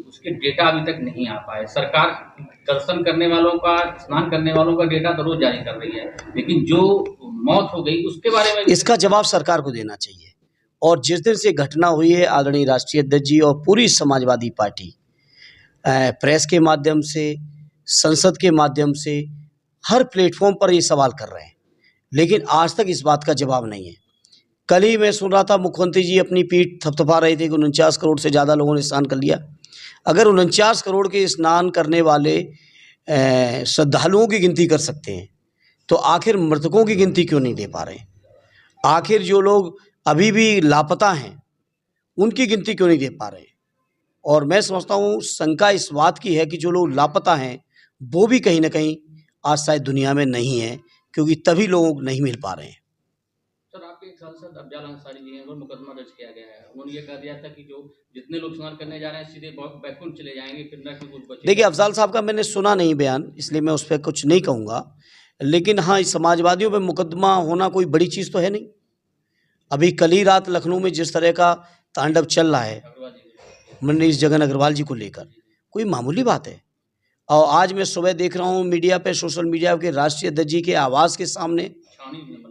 उसके डेटा अभी तक नहीं आ पाए। सरकार दर्शन करने वालों का, स्नान करने वालों का डेटा तो रोज जारी कर रही है, लेकिन जो मौत हो गई उसके बारे में इसका जवाब सरकार को देना चाहिए। और जिस दिन से घटना हुई है, आदरणीय राष्ट्रीय अध्यक्ष जी और पूरी समाजवादी पार्टी प्रेस के माध्यम से, संसद के माध्यम से, हर प्लेटफॉर्म पर ये सवाल कर रहे हैं, लेकिन आज तक इस बात का जवाब नहीं है। कल ही मैं सुन रहा था मुख्यमंत्री जी अपनी पीठ थपथपा रहे थे कि 49 करोड़ से ज़्यादा लोगों ने स्नान कर लिया। अगर 49 करोड़ के स्नान करने वाले श्रद्धालुओं की गिनती कर सकते हैं, तो आखिर मृतकों की गिनती क्यों नहीं दे पा रहे हैं? आखिर जो लोग अभी भी लापता हैं उनकी गिनती क्यों नहीं दे पा रहे हैं? और मैं समझता हूँ शंका इस बात की है कि जो लोग लापता हैं वो भी कहीं ना कहीं आज शायद दुनिया में नहीं है, क्योंकि तभी लोग नहीं मिल पा रहे हैं। सर, आपके एक सांसद अफजल अंसारी जी हैं, उन पर मुकदमा दर्ज किया गया है। उन्होंने ये कह दिया था कि जो जितने लोग स्नान करने जा रहे हैं सीधे बैकुंठ चले जाएंगे, फिर न कि कुछ बचे। देखिए, अफजल साहब का मैंने सुना नहीं बयान, इसलिए मैं उस पर कुछ नहीं कहूँगा, लेकिन हाँ, इस समाजवादियों पे मुकदमा होना कोई बड़ी चीज़ तो है नहीं। अभी कल ही रात लखनऊ में जिस तरह का तांडव चल रहा है मनीष जगन अग्रवाल जी को लेकर, कोई मामूली बात है। और आज मैं सुबह देख रहा हूँ मीडिया पे, सोशल मीडिया के राष्ट्रीय अध्यक्ष जी के आवास के सामने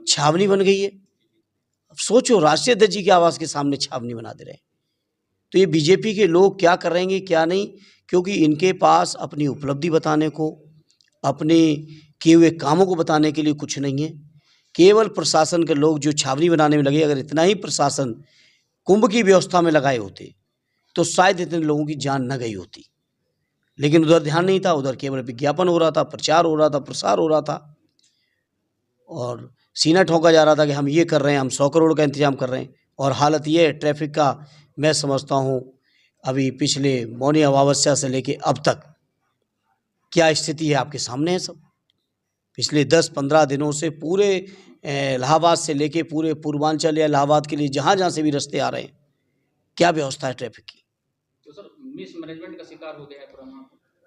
छावनी बन गई है। अब सोचो, राष्ट्रीय अध्यक्ष जी के आवास के सामने छावनी बना दे रहे हैं। तो ये बीजेपी के लोग क्या कर रहे हैं क्या नहीं, क्योंकि इनके पास अपनी उपलब्धि बताने को, अपने किए हुए कामों को बताने के लिए कुछ नहीं है। केवल प्रशासन के लोग जो छावनी बनाने में लगे, अगर इतना ही प्रशासन कुंभ की व्यवस्था में लगाए होते तो शायद इतने लोगों की जान न गई होती, लेकिन उधर ध्यान नहीं था। उधर केवल विज्ञापन हो रहा था, प्रचार हो रहा था, प्रसार हो रहा था, और सीना ठोका जा रहा था कि हम ये कर रहे हैं, हम 100 करोड़ का इंतजाम कर रहे हैं। और हालत ये है ट्रैफिक का, मैं समझता हूँ अभी पिछले मौनी अमावस्या से लेके अब तक क्या स्थिति है आपके सामने है सब। पिछले 10-15 दिनों से पूरे इलाहाबाद से लेके पूरे पूर्वांचल या इलाहाबाद के लिए जहाँ जहाँ से भी रास्ते आ रहे हैं, क्या व्यवस्था है ट्रैफिक की। तो सर, मिसमैनेजमेंट का शिकार हो गया है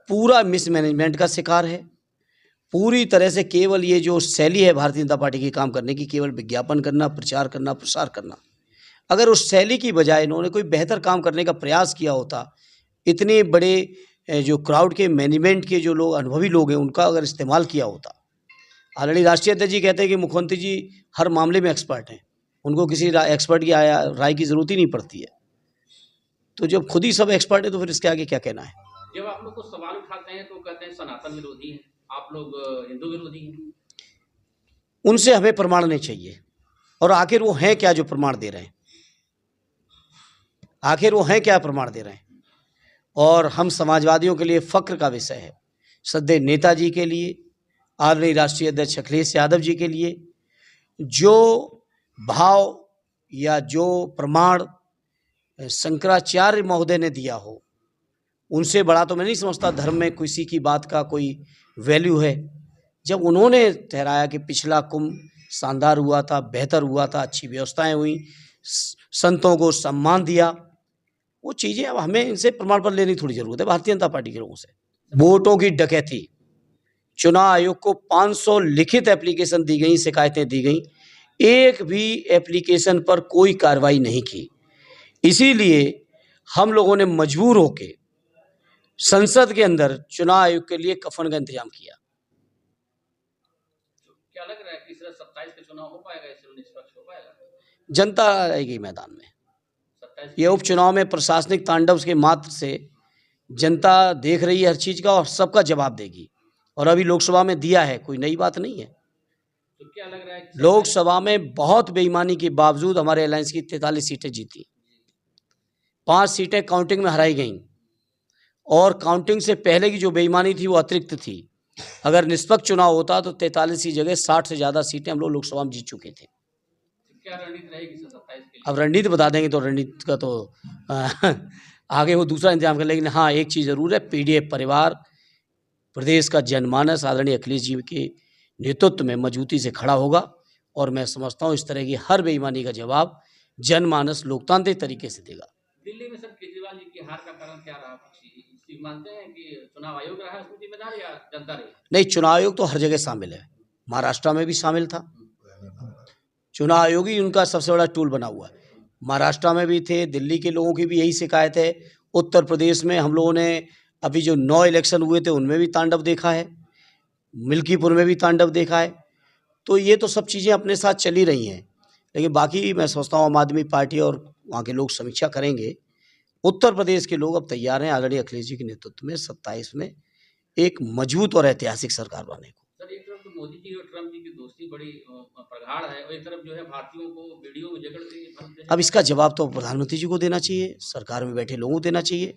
पूरा मिसमैनेजमेंट का शिकार है पूरी तरह से। केवल ये जो शैली है भारतीय जनता पार्टी की काम करने की, केवल विज्ञापन करना, प्रचार करना, प्रसार करना, अगर उस शैली की बजाय इन्होंने कोई बेहतर काम करने का प्रयास किया होता, इतने बड़े जो क्राउड के मैनेजमेंट के जो लोग अनुभवी लोग हैं उनका अगर इस्तेमाल किया होता। ऑलरेडी राष्ट्रीय अध्यक्ष जी कहते हैं कि मुख्यमंत्री जी हर मामले में एक्सपर्ट हैं, उनको किसी एक्सपर्ट की राय की ज़रूरत ही नहीं पड़ती है। तो जब खुद ही सब एक्सपर्ट है तो फिर इसके आगे क्या कहना है। जब आप लोग को सवाल उठाते हैं तो कहते हैं सनातन विरोधी हैं, आप लोग हिंदू विरोधी हैं। उनसे हमें प्रमाण नहीं चाहिए, और आखिर वो हैं क्या जो प्रमाण दे रहे हैं, आखिर वो हैं क्या प्रमाण दे रहे हैं। और हम समाजवादियों के लिए फ़ख्र का विषय है, श्रद्धेय नेताजी के लिए, आदरणीय राष्ट्रीय अध्यक्ष अखिलेश यादव जी के लिए, जो भाव या जो प्रमाण शंकराचार्य महोदय ने दिया हो, उनसे बड़ा तो मैं नहीं समझता धर्म में किसी की बात का कोई वैल्यू है। जब उन्होंने ठहराया कि पिछला कुंभ शानदार हुआ था, बेहतर हुआ था, अच्छी व्यवस्थाएं हुई, संतों को सम्मान दिया, वो चीज़ें अब हमें इनसे प्रमाण पत्र लेने की थोड़ी ज़रूरत है भारतीय जनता पार्टी के लोगों से। वोटों की डकैती, चुनाव आयोग को 500 लिखित एप्लीकेशन दी गई, शिकायतें दी गई, एक भी एप्लीकेशन पर कोई कार्रवाई नहीं की। इसीलिए हम लोगों ने मजबूर होकर संसद के अंदर चुनाव आयोग के लिए कफन का इंतजाम किया। क्या लग रहा है कि 27 का चुनाव हो पाएगा, इससे निष्पक्ष हो पाएगा? जनता आएगी मैदान में। ये उपचुनाव में प्रशासनिक तांडव के मात्र से जनता देख रही है हर चीज का और सबका जवाब देगी, और अभी लोकसभा में दिया है, कोई नई बात नहीं है। तो क्या लग रहा है लोकसभा में बहुत बेईमानी के बावजूद हमारे अलायंस की 43 सीटें जीती, 5 सीटें काउंटिंग में हराई गईं, और काउंटिंग से पहले की जो बेईमानी थी वो अतिरिक्त थी। अगर निष्पक्ष चुनाव होता तो 43 की जगह 60 से ज़्यादा सीटें हम लोग लोकसभा में जीत चुके थे। क्या रणनीति रहेगी 27 के लिए? अब रणनीति बता देंगे तो रणनीति का तो आगे वो दूसरा इंतजाम कर। लेकिन हाँ, एक चीज़ ज़रूर है, पीडीएफ परिवार प्रदेश का जनमानस आदरणीय अखिलेश जी के नेतृत्व में मजबूती से खड़ा होगा, और मैं समझता हूँ इस तरह की हर बेईमानी का जवाब जनमानस लोकतांत्रिक तरीके से देगा। दिल्ली में सर केजरीवाल जी की हार का कारण क्या रहा? मानते हैं कि चुनाव आयोग रहा उसमें जिम्मेदार या जनता रही? नहीं, चुनाव आयोग तो हर जगह शामिल है, महाराष्ट्र में भी शामिल था। चुनाव आयोग ही उनका सबसे बड़ा टूल बना हुआ है। महाराष्ट्र में भी थे, दिल्ली के लोगों की भी यही शिकायत है, उत्तर प्रदेश में हम लोगों ने अभी जो 9 इलेक्शन हुए थे उनमें भी तांडव देखा है, मिल्कीपुर में भी तांडव देखा है। तो ये तो सब चीज़ें अपने साथ चली रही हैं, लेकिन बाकी मैं समझता हूँ आम आदमी पार्टी और वहाँ के लोग समीक्षा करेंगे। उत्तर प्रदेश के लोग अब तैयार हैं आदरणीय अखिलेश जी के नेतृत्व में 27 में एक मजबूत और ऐतिहासिक सरकार बनाने को। सर, एक तरफ तो मोदी जी और ट्रम्प जी की दोस्ती बड़ी प्रगाढ़ है, और एक तरफ जो है भारतीयों को वीडियो जकड़ के अब इसका जवाब तो प्रधानमंत्री जी को देना चाहिए, सरकार में बैठे लोगों को देना चाहिए।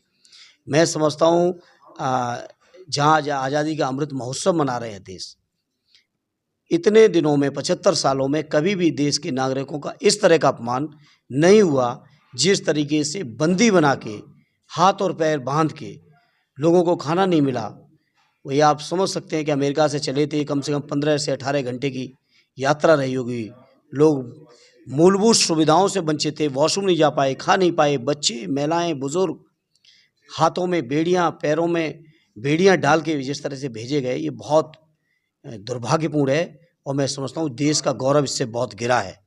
मैं समझता हूँ जहाँ आज़ादी का अमृत महोत्सव मना रहे हैं देश, इतने दिनों में 75 सालों में कभी भी देश के नागरिकों का इस तरह का अपमान नहीं हुआ। जिस तरीके से बंदी बना के, हाथ और पैर बांध के लोगों को खाना नहीं मिला, वही आप समझ सकते हैं कि अमेरिका से चले थे, कम से कम 15 से 18 घंटे की यात्रा रही होगी। लोग मूलभूत सुविधाओं से वंचित थे, वॉशरूम नहीं जा पाए, खा नहीं पाए, बच्चे, महिलाएं, बुजुर्ग हाथों में बेड़ियां, पैरों में बेड़ियां डाल के जिस तरह से भेजे गए, ये बहुत दुर्भाग्यपूर्ण है और मैं समझता हूँ देश का गौरव इससे बहुत गिरा है।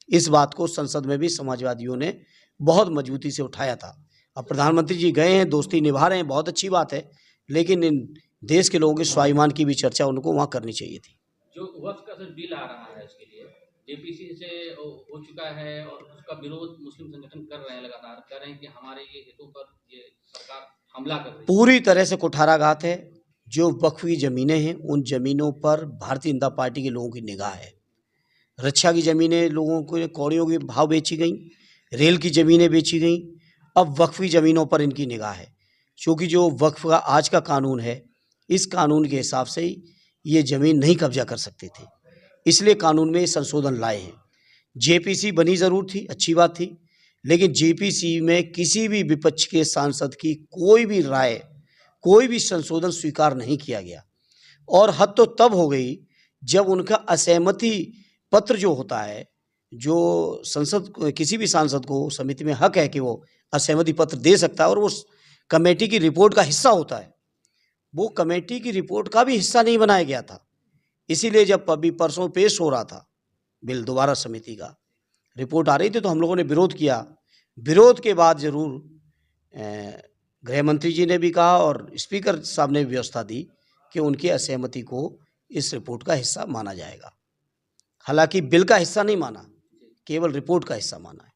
इस बात को संसद में भी समाजवादियों ने बहुत मजबूती से उठाया था। अब प्रधानमंत्री जी गए हैं, दोस्ती निभा रहे हैं, बहुत अच्छी बात है, लेकिन इन देश के लोगों के स्वाभिमान की भी चर्चा उनको वहाँ करनी चाहिए थी। जो वक्फ का सर बिल आ रहा है, इसके लिए जेपीसी से हो चुका है और उसका विरोध मुस्लिम संगठन कर रहे हैं, लगातार कह रहे हैं कि हमारे ये हितों पर ये सरकार हमला कर रही है। पूरी तरह से कुठाराघात है। जो वक्फ की ज़मीनें हैं उन ज़मीनों पर भारतीय जनता पार्टी के लोगों की निगाह है। रक्षा की ज़मीनें लोगों को कौड़ियों के भाव बेची गई, रेल की ज़मीनें बेची गई, अब वक्फ की ज़मीनों पर इनकी निगाह है। क्योंकि जो वक्फ का आज का कानून है, इस कानून के हिसाब से ही ये ज़मीन नहीं कब्जा कर सकते थे, इसलिए कानून में संशोधन लाए हैं। जेपीसी बनी ज़रूर थी, अच्छी बात थी, लेकिन जेपीसी में किसी भी विपक्ष के सांसद की कोई भी राय, कोई भी संशोधन स्वीकार नहीं किया गया। और हद तो तब हो गई जब उनका असहमति पत्र जो होता है, जो संसद किसी भी सांसद को समिति में हक है कि वो असहमति पत्र दे सकता है और वो कमेटी की रिपोर्ट का हिस्सा होता है, वो कमेटी की रिपोर्ट का भी हिस्सा नहीं बनाया गया था। इसीलिए जब अभी परसों पेश हो रहा था बिल, दोबारा समिति का रिपोर्ट आ रही थी, तो हम लोगों ने विरोध किया। विरोध के बाद जरूर गृह मंत्री जी ने भी कहा और स्पीकर साहब ने भी व्यवस्था दी कि उनकी असहमति को इस रिपोर्ट का हिस्सा माना जाएगा। हालांकि बिल का हिस्सा नहीं माना, केवल रिपोर्ट का हिस्सा माना है।